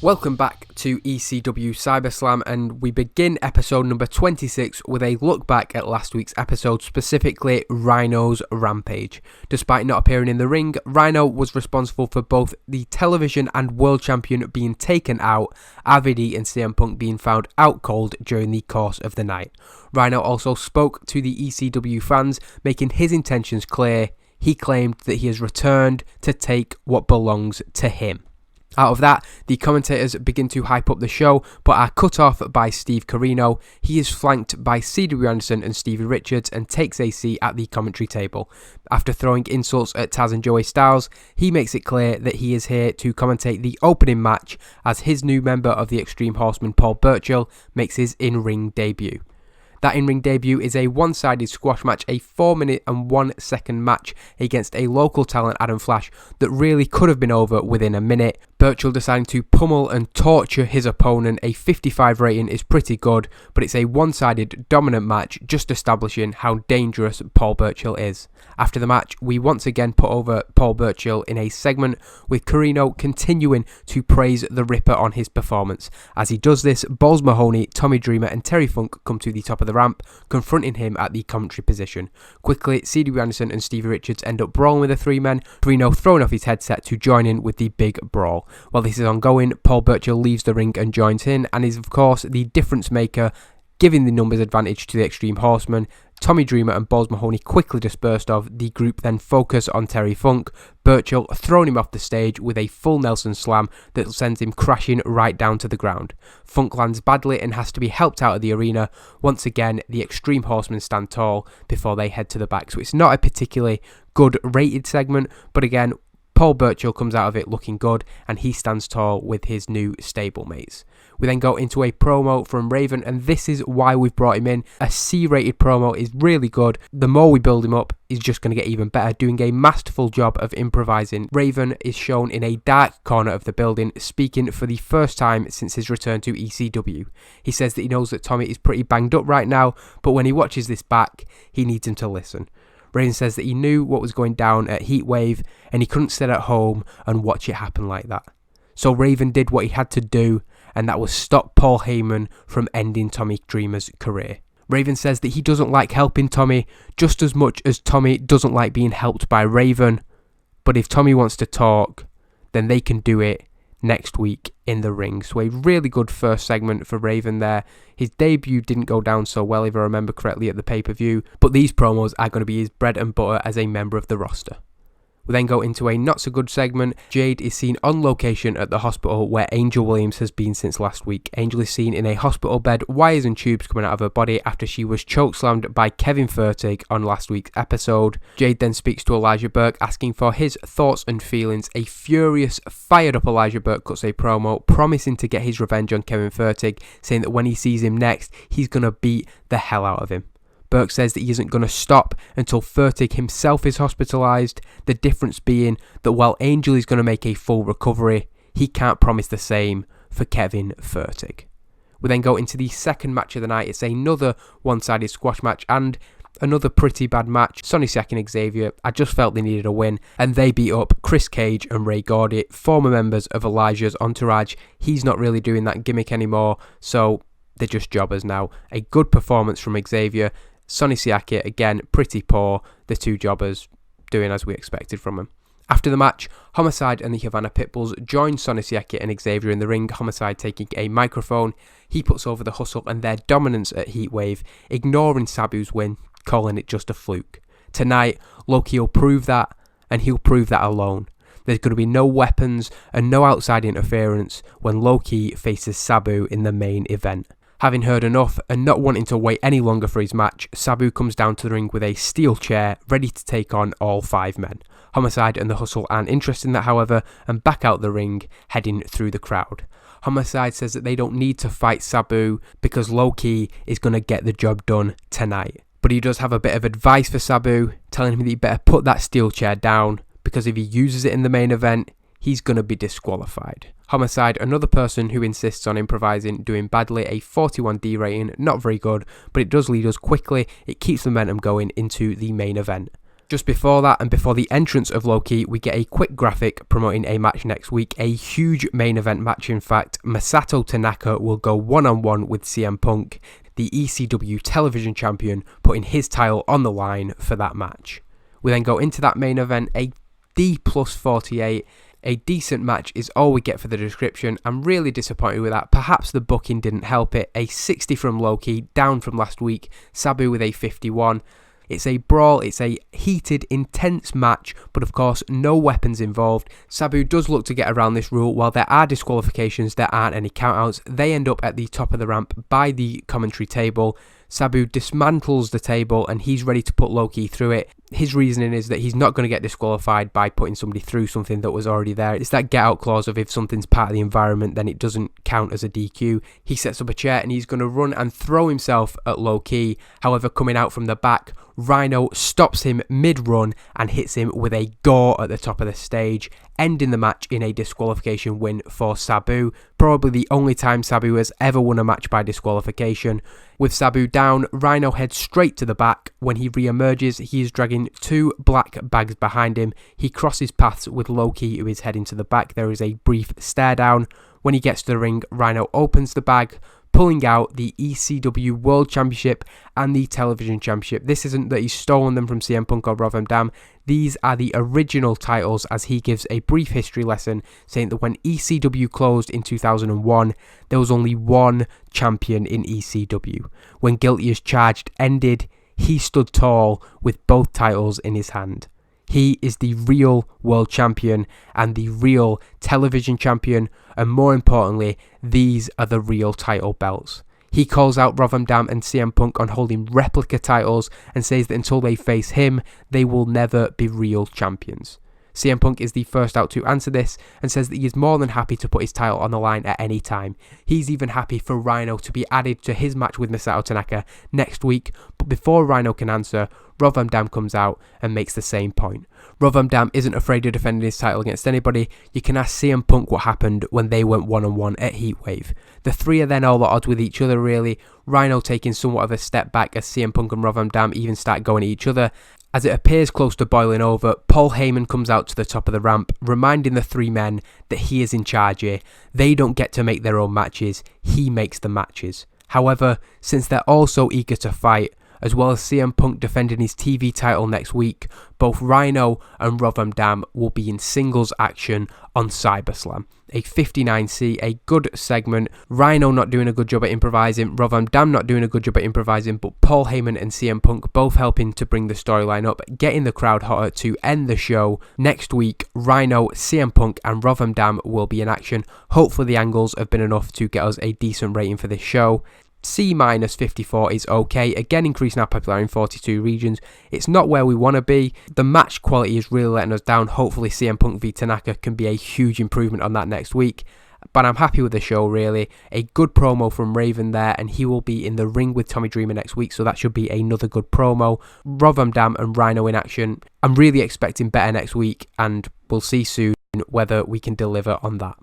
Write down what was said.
Welcome back to ECW CyberSlam, and we begin episode number 26 with a look back at last week's episode, specifically Rhino's Rampage. Despite not appearing in the ring, Rhino was responsible for both the television and world champion being taken out, RVD and CM Punk being found out cold during the course of the night. Rhino also spoke to the ECW fans, making his intentions clear. He claimed that he has returned to take what belongs to him. Out of that, the commentators begin to hype up the show, but are cut off by Steve Corino. He is flanked by C.W. Anderson and Stevie Richards and takes a seat at the commentary table. After throwing insults at Taz and Joey Styles, he makes it clear that he is here to commentate the opening match as his new member of the Extreme Horsemen, Paul Burchill, makes his in-ring debut. That in-ring debut is a one-sided squash match, a 4-minute and 1-second match against a local talent, Adam Flash, that really could have been over within a minute. Burchill deciding to pummel and torture his opponent. A 55 rating is pretty good, but it's a one-sided dominant match, just establishing how dangerous Paul Burchill is. After the match, we once again put over Paul Burchill in a segment, with Corino continuing to praise the Ripper on his performance. As he does this, Balls Mahoney, Tommy Dreamer and Terry Funk come to the top of the ramp, confronting him at the commentary position. Quickly, C.W. Anderson and Stevie Richards end up brawling with the three men, Corino throwing off his headset to join in with the big brawl. While this is ongoing, Paul Burchill leaves the ring and joins in, and is of course the difference maker, giving the numbers advantage to the Extreme Horsemen. Tommy Dreamer and Balls Mahoney quickly dispersed of, the group then focus on Terry Funk. Burchill throwing him off the stage with a full Nelson slam that sends him crashing right down to the ground. Funk lands badly and has to be helped out of the arena. Once again, the Extreme Horsemen stand tall before they head to the back, so it's not a particularly good rated segment, but again, Paul Burchill comes out of it looking good, and he stands tall with his new stablemates. We then go into a promo from Raven, and this is why we've brought him in. A C-rated promo is really good. The more we build him up, he's just going to get even better, doing a masterful job of improvising. Raven is shown in a dark corner of the building, speaking for the first time since his return to ECW. He says that he knows that Tommy is pretty banged up right now, but when he watches this back, he needs him to listen. Raven says that he knew what was going down at Heatwave, and he couldn't sit at home and watch it happen like that. So Raven did what he had to do, and that was stop Paul Heyman from ending Tommy Dreamer's career. Raven says that he doesn't like helping Tommy just as much as Tommy doesn't like being helped by Raven, but if Tommy wants to talk, then they can do it next week in the ring. So a really good first segment for Raven there. His debut didn't go down so well, if I remember correctly, at the pay-per-view, but these promos are going to be his bread and butter as a member of the roster. We then go into a not so good segment. Jade is seen on location at the hospital where Angel Williams has been since last week. Angel is seen in a hospital bed, wires and tubes coming out of her body after she was chokeslammed by Kevin Furtick on last week's episode. Jade then speaks to Elijah Burke, asking for his thoughts and feelings. A furious, fired up Elijah Burke cuts a promo, promising to get his revenge on Kevin Furtick, saying that when he sees him next, he's going to beat the hell out of him. Burke says that he isn't going to stop until Furtick himself is hospitalised, the difference being that while Angel is going to make a full recovery, he can't promise the same for Kevin Furtick. We then go into the second match of the night. It's another one-sided squash match and another pretty bad match. Sonny Siak and Xavier, I just felt they needed a win, and they beat up Chris Cage and Ray Gordy, former members of Elijah's entourage. He's not really doing that gimmick anymore, so they're just jobbers now. A good performance from Xavier. Sonny Siak, again, pretty poor. The two jobbers doing as we expected from him. After the match, Homicide and the Havana Pitbulls join Sonny Siak and Xavier in the ring, Homicide taking a microphone. He puts over the Hustle and their dominance at Heatwave, ignoring Sabu's win, calling it just a fluke. Tonight, Loki will prove that, and he'll prove that alone. There's going to be no weapons and no outside interference when Loki faces Sabu in the main event. Having heard enough and not wanting to wait any longer for his match, Sabu comes down to the ring with a steel chair, ready to take on all 5 men. Homicide and the Hustle aren't interested in that, however, and back out the ring, heading through the crowd. Homicide says that they don't need to fight Sabu because Loki is going to get the job done tonight. But he does have a bit of advice for Sabu, telling him that he better put that steel chair down, because if he uses it in the main event, he's going to be disqualified. Homicide, another person who insists on improvising, doing badly, a 41D rating, not very good, but it does lead us quickly. It keeps the momentum going into the main event. Just before that, and before the entrance of Low-Ki, we get a quick graphic promoting a match next week, a huge main event match in fact. Masato Tanaka will go one-on-one with CM Punk, the ECW television champion, putting his title on the line for that match. We then go into that main event, a D+48. A decent match is all we get for the description. I'm really disappointed with that. Perhaps the booking didn't help it. A 60 from Low-Ki, down from last week. Sabu with a 51. It's a brawl, it's a heated, intense match, but of course no weapons involved. Sabu does look to get around this rule. While there are disqualifications, there aren't any countouts. They end up at the top of the ramp by the commentary table. Sabu dismantles the table and he's ready to put Low-Ki through it. His reasoning is that he's not going to get disqualified by putting somebody through something that was already there. It's that get out clause of if something's part of the environment, then it doesn't count as a DQ. He sets up a chair and he's going to run and throw himself at Low-Ki. However, coming out from the back, Rhino stops him mid-run and hits him with a gore at the top of the stage, ending the match in a disqualification win for Sabu. Probably the only time Sabu has ever won a match by disqualification. With Sabu down, Rhino heads straight to the back. When he re-emerges, he is dragging two black bags behind him. He crosses paths with Low-Ki, who is heading to the back. There is a brief stare down. When he gets to the ring, Rhino opens the bag, pulling out the ECW World Championship and the Television Championship. This isn't that he's stolen them from CM Punk or Rob Van Dam. These are the original titles, as he gives a brief history lesson saying that when ECW closed in 2001, there was only one champion in ECW. When Guilty as Charged ended, he stood tall with both titles in his hand. He is the real world champion and the real television champion, and more importantly, these are the real title belts. He calls out Rob Van Dam and CM Punk on holding replica titles and says that until they face him, they will never be real champions. CM Punk is the first out to answer this and says that he is more than happy to put his title on the line at any time. He's even happy for Rhino to be added to his match with Masato Tanaka next week, but before Rhino can answer, Rob Van Dam comes out and makes the same point. Rob Van Dam isn't afraid of defending his title against anybody. You can ask CM Punk what happened when they went one-on-one at Heatwave. The three are then all at odds with each other really, Rhino taking somewhat of a step back as CM Punk and Rob Van Dam even start going at each other. As it appears close to boiling over, Paul Heyman comes out to the top of the ramp, reminding the three men that he is in charge here. They don't get to make their own matches, he makes the matches. However, since they're all so eager to fight, as well as CM Punk defending his TV title next week, both Rhino and Rob Van Dam will be in singles action on CyberSlam. A 59C, a good segment. Rhino not doing a good job at improvising, Rob Van Dam not doing a good job at improvising, but Paul Heyman and CM Punk both helping to bring the storyline up, getting the crowd hotter to end the show. Next week, Rhino, CM Punk and Rob Van Dam will be in action. Hopefully the angles have been enough to get us a decent rating for this show. C-54 is okay, again increasing our popularity in 42 regions. It's not where we want to be. The match quality is really letting us down. Hopefully CM Punk v Tanaka can be a huge improvement on that next week. But I'm happy with the show really. A good promo from Raven there, and he will be in the ring with Tommy Dreamer next week, so that should be another good promo. Rob Van Dam and Rhino in action. I'm really expecting better next week, and we'll see soon whether we can deliver on that.